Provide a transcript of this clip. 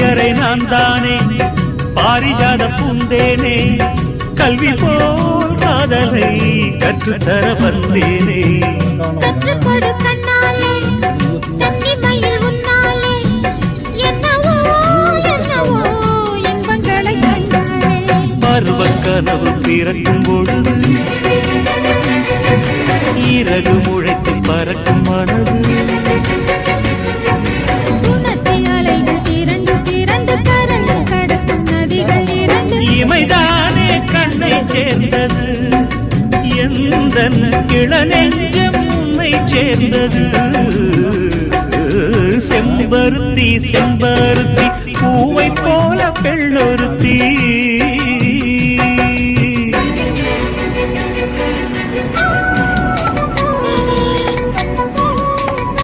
பழையறை நான் தானே பாரிஜாத பூந்தேனே கல்வி போல் காதலை கற்றுத்தர வந்தேனே கற்றுக்கொடு கண்ணாலே தன்னிமையில் உன்னாலே என்னவோ என்னவோ இன்பங்களை கண்டாலே பருவ கனவு பிறக்கும் பொழுது இறகு முளைத்து பறக்கும் மனது இமைதானே கண்ணை சேர்ந்தது எந்த இளநெஞ்சம் உன்னை சேர்ந்தது செம்பருத்தி செம்பருத்தி பூவை போல பெண்ணொருத்தி